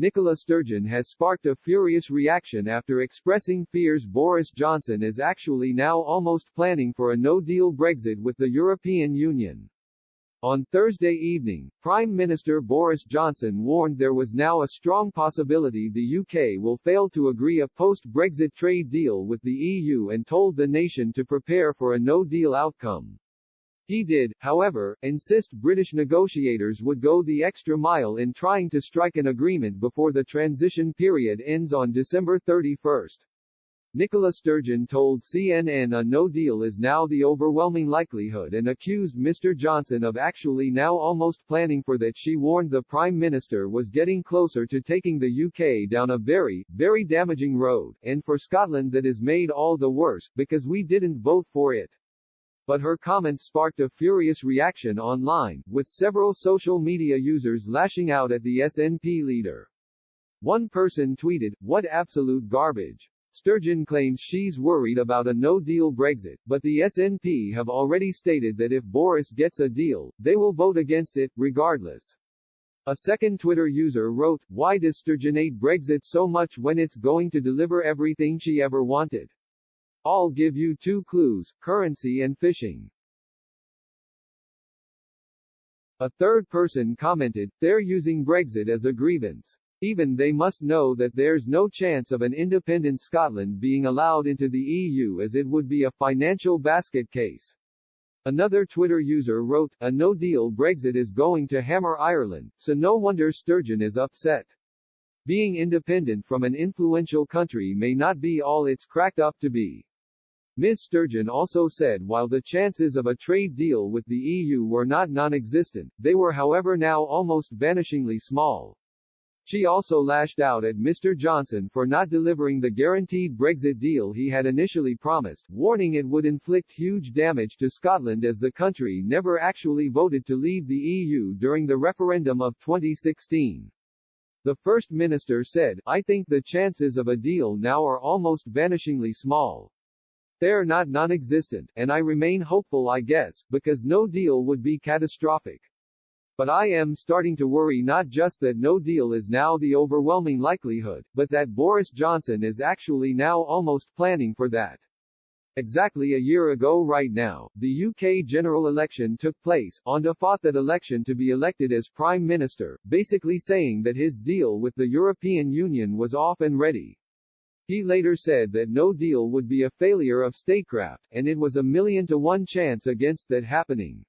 Nicola Sturgeon has sparked a furious reaction after expressing fears Boris Johnson is actually now almost planning for a no-deal Brexit with the European Union. On Thursday evening, Prime Minister Boris Johnson warned there was now a strong possibility the UK will fail to agree a post-Brexit trade deal with the EU and told the nation to prepare for a no-deal outcome. He did, however, insist British negotiators would go the extra mile in trying to strike an agreement before the transition period ends on December 31. Nicola Sturgeon told CNN a no-deal is now the overwhelming likelihood and accused Mr. Johnson of actually now almost planning for that. She warned the Prime Minister was getting closer to taking the UK down a very, very damaging road, and for Scotland that is made all the worse, because we didn't vote for it. But her comments sparked a furious reaction online, with several social media users lashing out at the SNP leader. One person tweeted, "What absolute garbage." Sturgeon claims she's worried about a no-deal Brexit, but the SNP have already stated that if Boris gets a deal, they will vote against it, regardless. A second Twitter user wrote, "Why does Sturgeon hate Brexit so much when it's going to deliver everything she ever wanted? I'll give you 2 clues, currency and fishing." A third person commented, "They're using Brexit as a grievance. Even they must know that there's no chance of an independent Scotland being allowed into the EU as it would be a financial basket case." Another Twitter user wrote, "A no-deal Brexit is going to hammer Ireland, so no wonder Sturgeon is upset. Being independent from an influential country may not be all it's cracked up to be." Ms. Sturgeon also said while the chances of a trade deal with the EU were not non-existent, they were however now almost vanishingly small. She also lashed out at Mr. Johnson for not delivering the guaranteed Brexit deal he had initially promised, warning it would inflict huge damage to Scotland as the country never actually voted to leave the EU during the referendum of 2016. The First Minister said, "I think the chances of a deal now are almost vanishingly small. They're not non-existent, and I remain hopeful I guess, because no deal would be catastrophic. But I am starting to worry not just that no deal is now the overwhelming likelihood, but that Boris Johnson is actually now almost planning for that." Exactly a year ago right now, the UK general election took place, Onda fought that election to be elected as Prime Minister, basically saying that his deal with the European Union was off and ready. He later said that no deal would be a failure of statecraft, and it was a 1,000,000 to 1 chance against that happening.